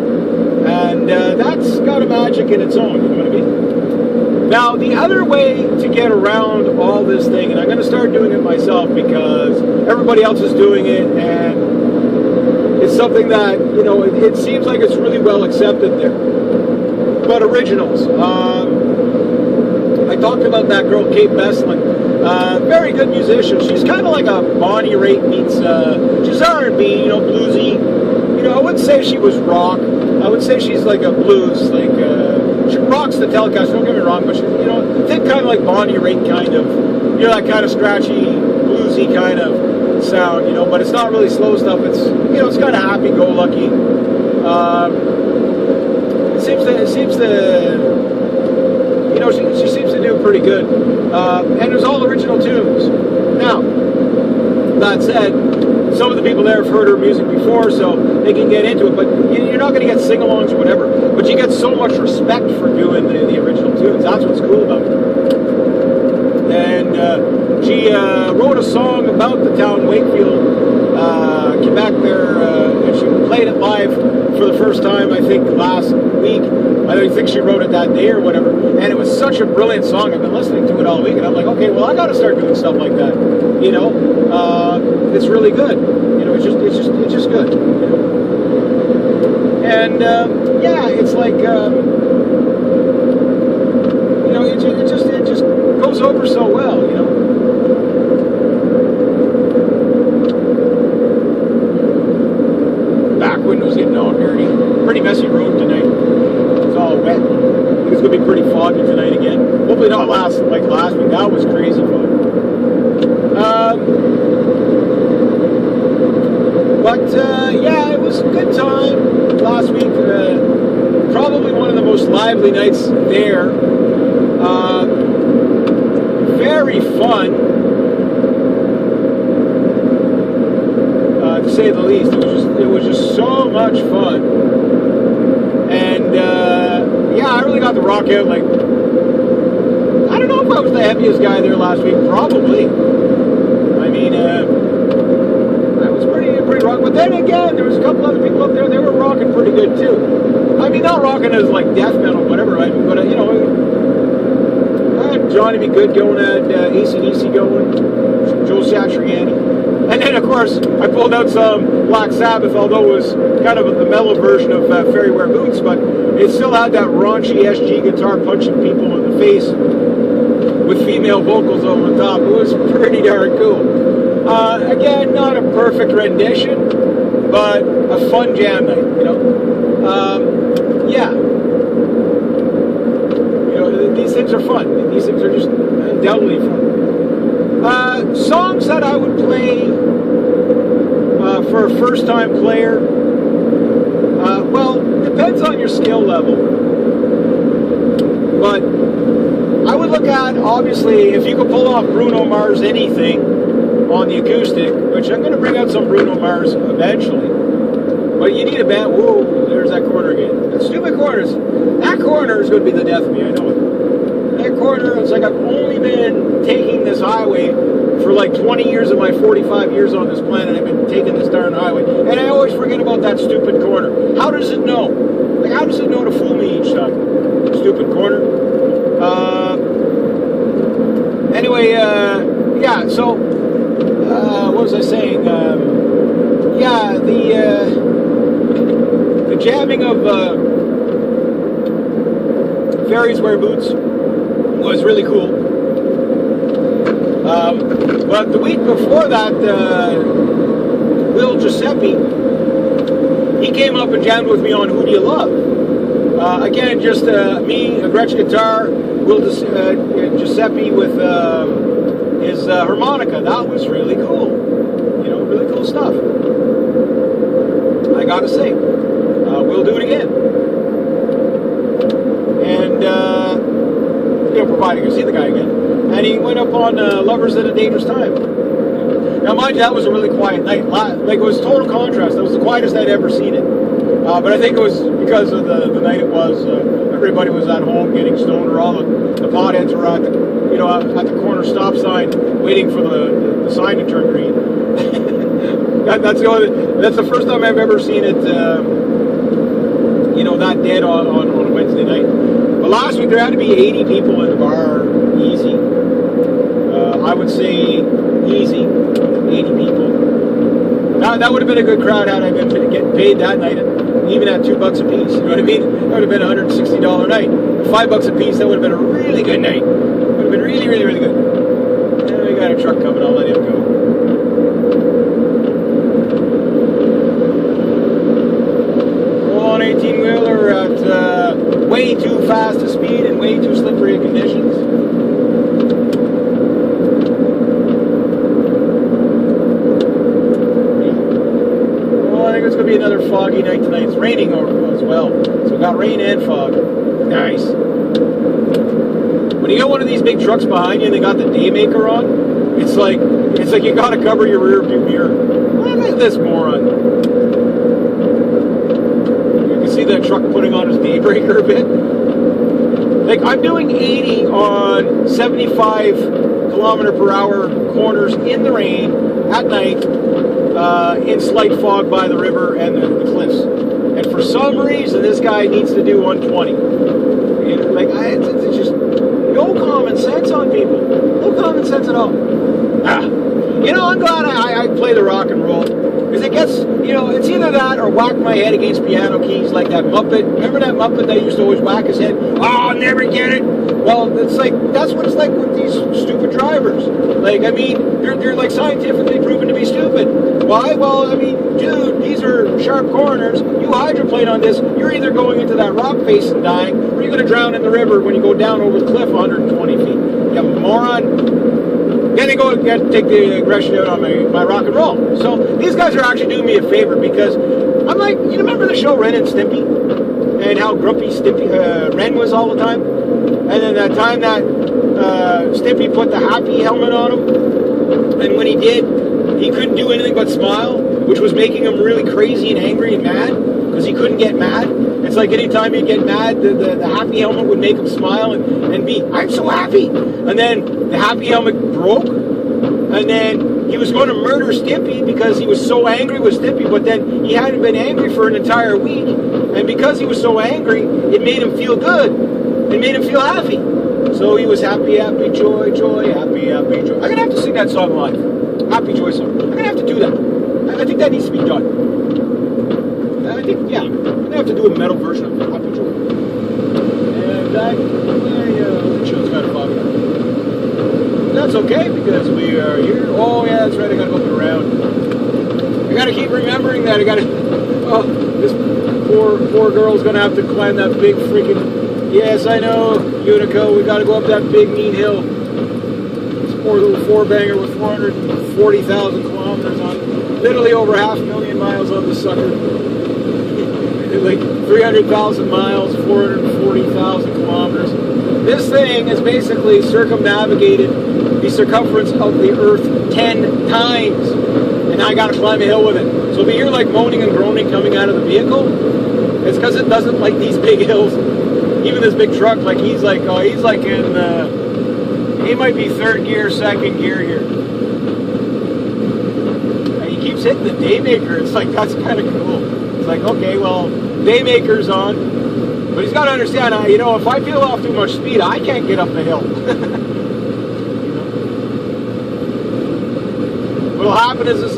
And that's got a magic in its own, you know what I mean? Now, the other way to get around all this thing, and I'm going to start doing it myself because everybody else is doing it, and it's something that, it seems like it's really well accepted there. But originals. I talked about that girl, Kate Besslin. Very good musician. She's kind of like a Bonnie Raitt meets, she's R&B, bluesy. I wouldn't say she was rock. I would say she's like a blues, like, she rocks the telecast, don't get me wrong, but she, think kind of like Bonnie Raitt kind of, that kind of scratchy, bluesy kind of sound, but it's not really slow stuff. It's, it's kind of happy-go-lucky. It seems to she seems to do pretty good. And there's all original tunes. Now, that said, some of the people there have heard her music before, so they can get into it, but you're not going to get sing-alongs or whatever. But you get so much respect for doing the original tunes. That's what's cool about it. And she wrote a song about the town Wakefield, Quebec there, and she played it live for the first time, I think, last week. I think she wrote it that day or whatever. And it was such a brilliant song. I've been listening to it all week, and I'm like, okay, well, I got to start doing stuff like that. It's really good. It's just good. And it's like, it just goes over so well. Back windows getting all dirty. Pretty messy road tonight. It's all wet. I think it's going to be pretty foggy tonight again. Hopefully not like last week. That was crazy fun. It was a good time last week. Probably one of the most lively nights there. Very fun, to say the least. It was just so much fun. And I really got to rock out. Like, I don't know if I was the heaviest guy there last week. Probably. I mean, I was pretty rock. But then again, there was a couple other people up there. They were rocking pretty good too. I mean, not rocking as like death metal, whatever, right? But you know, Johnny B. Good going at AC/DC going, Joe Satriani. And then, of course, I pulled out some Black Sabbath, although it was kind of the mellow version of Fairy Wear Boots, but it still had that raunchy SG guitar punching people in the face with female vocals over the top. It was pretty darn cool. Again, not a perfect rendition, but a fun jam night, you know. Yeah. You know, these things are fun. These things are just undoubtedly fun. Songs that I would play for a first-time player, well, depends on your skill level. But I would look at, obviously, if you could pull off Bruno Mars anything on the acoustic, which I'm going to bring out some Bruno Mars eventually. But you need a band. Whoa, there's that corner again. That stupid corner. That corner is going to be the death of me, I know it. That corner, it's like I've only been taking this highway for like 20 years of my 45 years on this planet. I've been taking this darn highway. And I always forget about that stupid corner. How does it know? Like, how does it know to fool me each time? Stupid corner. Anyway, yeah, so, what was I saying? Yeah, the jamming of Fairies Wear Boots was really cool. But the week before that, Will Giuseppe, he came up and jammed with me on Who Do You Love? Again, just me, a Gretsch guitar, Will Giuseppe with his harmonica. That was really cool. You know, really cool stuff. I gotta say, we'll do it again. And, you know, providing you see the guy again. And he went up on Lovers at a Dangerous Time. Now, mind you, that was a really quiet night. Like, it was total contrast. That was the quietest I'd ever seen it. But I think it was because of the night it was. Everybody was at home getting stoned, or all the potheads were at the, you know, at the corner stop sign waiting for the sign to turn green. That's the first time I've ever seen it, you know, that dead on a Wednesday night. But last week there had to be 80 people in the bar, easy. I would say easy, 80 people. That would have been a good crowd had I been getting paid that night, even at $2 a piece. You know what I mean? That would have been a $160 night. $5 a piece, that would have been a really good night. Would have been really, really, really good. And we got a truck coming. I'll let him go. On 18-wheeler at way too fast a speed and way too slippery of conditions. Well, I think it's going to be another foggy night tonight. It's raining as well. So we got rain and fog. Nice. When you got one of these big trucks behind you and they got the Daymaker on, it's like you got to cover your rear view mirror. Look at this moron. See that truck putting on his daybreaker a bit? Like, I'm doing 80 on 75 kilometer per hour corners in the rain at night in slight fog by the river and the cliffs. And for some reason, this guy needs to do 120. You know, like, it's just no common sense on people. No common sense at all. You know, I'm glad I play the rock and roll. Because it gets, you know, it's either that or whack my head against piano keys like that Muppet. Remember that Muppet that used to always whack his head? Oh, I'll never get it. Well, it's like, that's what it's like with these stupid drivers. Like, I mean, they're like scientifically proven to be stupid. Why? Well, I mean, dude, these are sharp corners. You hydroplane on this, you're either going into that rock face and dying, or you're going to drown in the river when you go down over the cliff 120 feet. You moron. Then they go and take the aggression out on my rock and roll. So these guys are actually doing me a favor because I'm like, you remember the show Ren and Stimpy? And how grumpy Ren was all the time? And then that time that Stimpy put the happy helmet on him, and when he did, he couldn't do anything but smile, which was making him really crazy and angry and mad, because he couldn't get mad. It's like anytime he'd get mad, the happy helmet would make him smile and be, I'm so happy. And then the happy helmet broke, and then he was going to murder Stimpy because he was so angry with Stimpy, but then he hadn't been angry for an entire week, and because he was so angry, it made him feel good. It made him feel happy. So he was happy, happy, joy, joy, happy, happy, joy. I'm going to have to sing that song live. Happy Joy song. I'm going to have to do that. I think that needs to be done. I think, yeah, I'm going to have to do a metal version of Happy Joy. And the show's kind of foggy. That's okay, because we are here. Oh, yeah, that's right, I got to go around. I got to keep remembering that. I got to, oh, this poor girl's going to have to climb that big freaking, yes, I know, Unico, we got to go up that big mean hill. This poor little four-banger with 440,000 kilometers on, literally over 500,000 miles on the sucker. Like 300,000 miles, 440,000 kilometers. This thing has basically circumnavigated the circumference of the Earth 10 times. And I got to climb a hill with it. So if you hear like moaning and groaning coming out of the vehicle, it's because it doesn't like these big hills. Even this big truck, like he's like in, he might be third gear, second gear here. And he keeps hitting the Daymaker. It's like, that's kind of cool. It's like, okay, well, Daymaker's on. But he's got to understand, you know, if I peel off too much speed, I can't get up the hill. What'll happen is this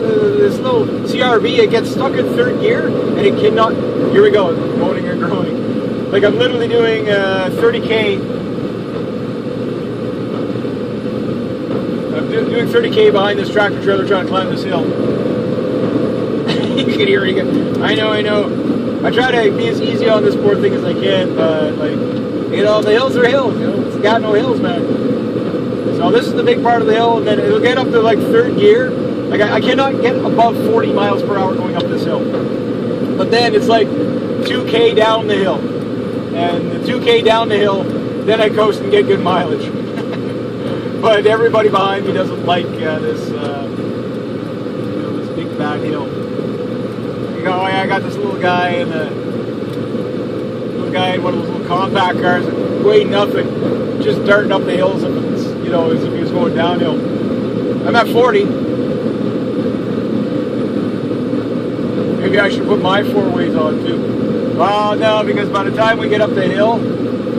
little CRV, it gets stuck in third gear, and it cannot, here we go, moaning and groaning. Like I'm literally doing 30K. I'm doing 30K behind this tractor trailer trying to climb this hill. You can hear it again. I know. I try to be as easy on this poor thing as I can, but like, you know, the hills are hills, you know, it's got no hills, man. So this is the big part of the hill, and then it'll get up to like third gear. Like I cannot get above 40 miles per hour going up this hill. But then it's like 2K down the hill. And the 2K down the hill, then I coast and get good mileage. But everybody behind me doesn't like this, you know, this big bad hill. You know, I got this little guy in one of those little compact cars that weighed nothing, just darting up the hills, and you know, as if he was going downhill. I'm at 40. Maybe I should put my four ways on too. Well, no, because by the time we get up the hill,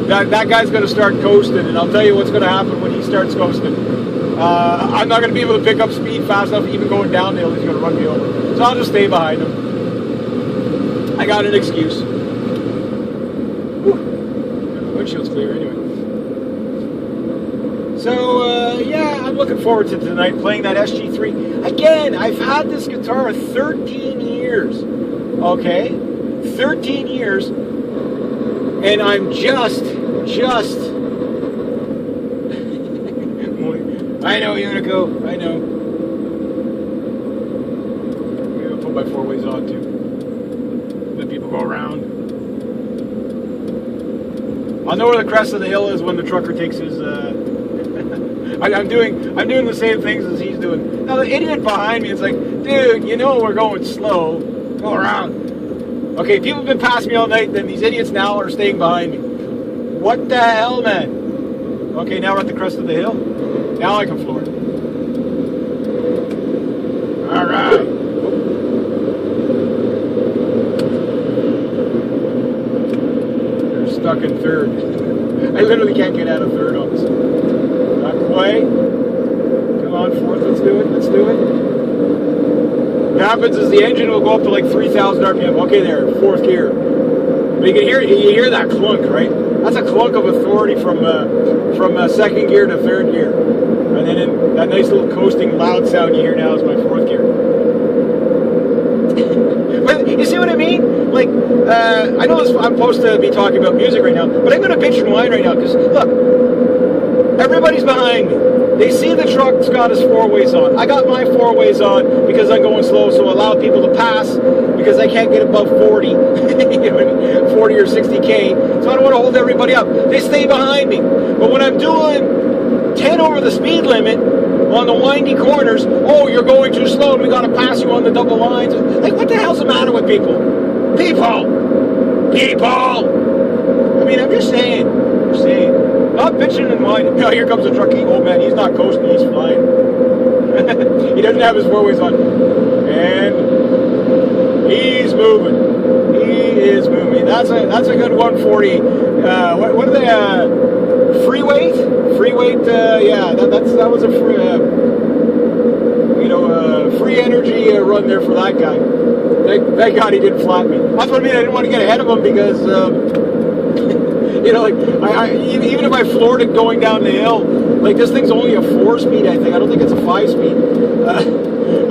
that guy's going to start coasting, and I'll tell you what's going to happen when he starts coasting. I'm not going to be able to pick up speed fast enough, even going down the hill. He's going to run me over. So I'll just stay behind him. I got an excuse. Whew. The windshield's clear anyway. So, yeah, I'm looking forward to tonight playing that SG3. Again, I've had this guitar 13 years. Okay? 13 years, and I'm just I know, Unico, I know. I'm gonna put my four ways on too. Let people go around. I'll know where the crest of the hill is when the trucker takes his I'm doing the same things as he's doing. Now the idiot behind me is like, dude, you know we're going slow. Go around. Okay, people have been passing me all night, then these idiots now are staying behind me. What the hell, man? Okay, now we're at the crest of the hill. Now I can floor it. Alright. They're stuck in third. I literally can't get out of third on this. Not quite. Come on, fourth, let's do it. What happens is the engine will go up to like 3,000 RPM. Okay, there, fourth gear. But you hear that clunk, right? That's a clunk of authority from second gear to third gear. And then that nice little coasting loud sound you hear now is my fourth gear. But you see what I mean? Like, I know I'm supposed to be talking about music right now, but I'm going to bitch and whine right now because, look, everybody's behind me. They see the truck's got his four ways on. I got my four ways on because I'm going slow, so allow people to pass because I can't get above 40, you know, 40 or 60K. So I don't want to hold everybody up. They stay behind me. But when I'm doing 10 over the speed limit on the windy corners, oh, you're going too slow and we got to pass you on the double lines. Like, what the hell's the matter with people? People! I mean, I'm just saying. Not bitching and whining. Oh, here comes the truck. Oh man, he's not coasting, he's flying. He doesn't have his four ways on. And he's moving. He is moving. That's a good 140. What are they? Free weight? Free weight, yeah, that was a free, free energy run there for that guy. Thank God he didn't flatten me. That's what I mean. I didn't want to get ahead of him because, even if I floored it going down the hill, like this thing's only a 4-speed, I think. I don't think it's a 5-speed.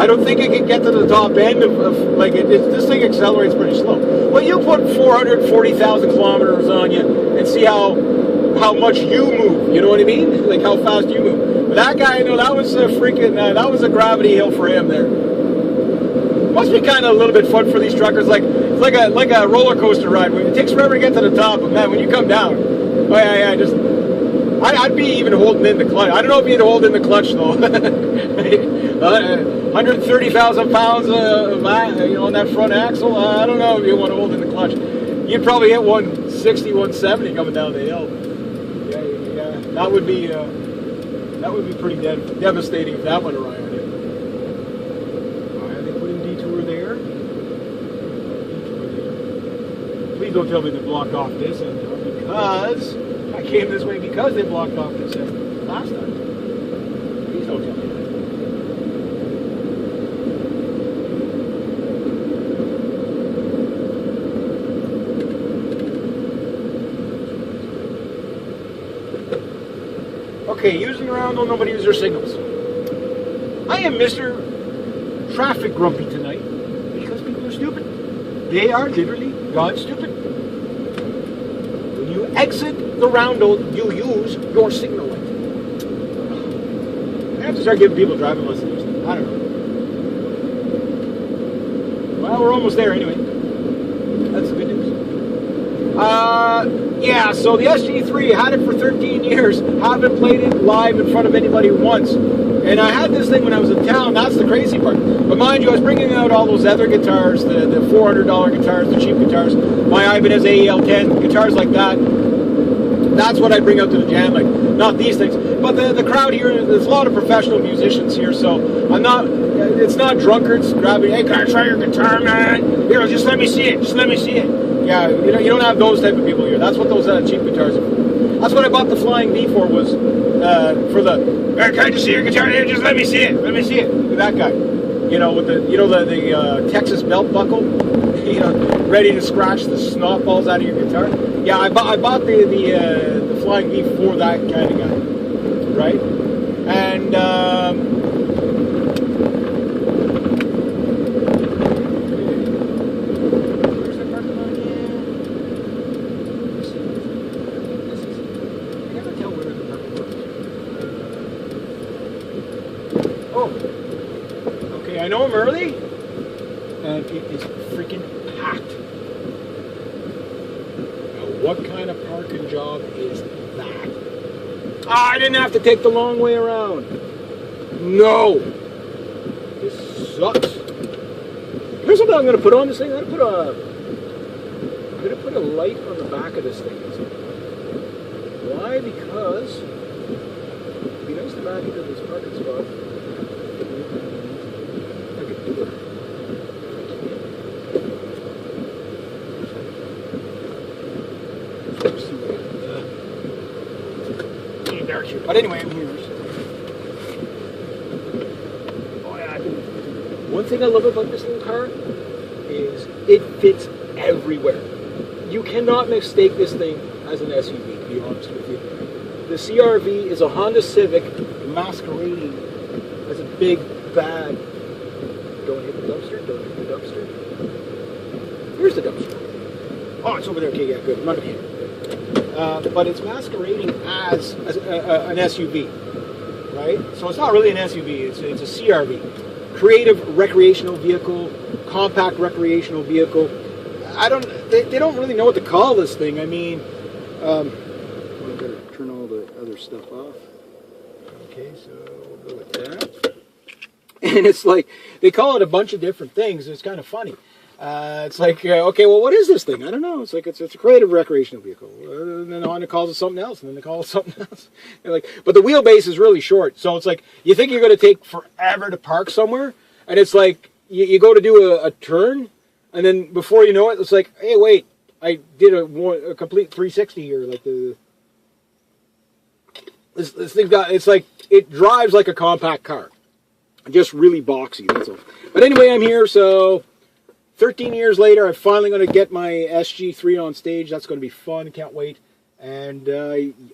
I don't think it can get to the top end of this thing accelerates pretty slow. Well, you put 440,000 kilometers on you and see how much you move, you know what I mean? Like how fast you move. But that guy, that was a freaking, that was a gravity hill for him there. Must be kind of a little bit fun for these truckers, it's like a roller coaster ride. It takes forever to get to the top, but man, when you come down, I'd be even holding in the clutch. I don't know if you'd hold in the clutch though. 130,000 pounds on that front axle. I don't know if you want to hold in the clutch. You'd probably hit 160, 170 coming down the hill. Yeah, that would be pretty devastating if that went awry on you. They put in detour there. Please don't tell me they blocked off this end because I came this way because they blocked off this end last time. Please don't tell me that. Okay, using around, don't nobody use their signals. I am Mr. Traffic Grumpy tonight because people are stupid. They are literally God stupid. When you exit the roundel, you use your signal light. I have to start giving people driving lessons. I don't know. Well, we're almost there anyway. That's the good news. Yeah, so the SG3, I had it for 13 years. Haven't played it live in front of anybody once. And I had this thing when I was in town. That's the crazy part. But mind you, I was bringing out all those other guitars, the $400 guitars, the cheap guitars, my Ibanez AEL10, guitars like that. That's what I bring out to the jam, like not these things. But the crowd here, there's a lot of professional musicians here, so it's not drunkards grabbing, hey, can I try your guitar, man? Here, just let me see it, just let me see it. Yeah, you don't have those type of people here. That's what those cheap guitars are for. That's what I bought the Flying V for, was for the, hey, can I just see your guitar? Here, just let me see it, let me see it. With that guy, with the Texas belt buckle, ready to scratch the snot balls out of your guitar. Yeah, I bought the Flying V for that kind of guy, right? And I know I'm early, and it is freaking packed. Now, what kind of parking job is that? I didn't have to take the long way around. No. This sucks. Here's something I'm going to put on this thing. I'm going to put a light on the back of this thing. Why? Because it'd be nice to back into this parking spot. But anyway, I'm here. Oh, yeah, one thing I love about this little car is it fits everywhere. You cannot mistake this thing as an SUV, to be honest with you. The CR-V is a Honda Civic masquerading as a big, bad... Don't hit the dumpster, don't hit the dumpster. Here's the dumpster. Oh, it's over there. Okay, yeah, good. I'm not going to hit it. But it's masquerading as an SUV, right? So it's not really an SUV, it's a CR-V. Creative recreational vehicle, compact recreational vehicle. They don't really know what to call this thing. I mean, I better turn all the other stuff off. Okay, so we'll go with that. And it's like, they call it a bunch of different things. It's kind of funny. It's like, okay, well, what is this thing? I don't know. It's like it's a creative recreational vehicle. And then Honda calls it something else, and then they call it something else. They're like, but the wheelbase is really short, so it's like you think you're going to take forever to park somewhere, and it's like you go to do a turn, and then before you know it, it's like, hey, wait, I did a complete 360 here. Like this thing it's like it drives like a compact car, just really boxy. That's all. But anyway, I'm here, so. 13 years later, I'm finally going to get my SG3 on stage. That's going to be fun. Can't wait. And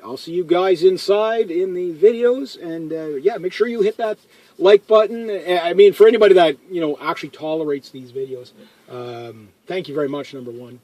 I'll see you guys inside in the videos. And yeah, make sure you hit that like button. I mean, for anybody that, actually tolerates these videos, thank you very much, number one.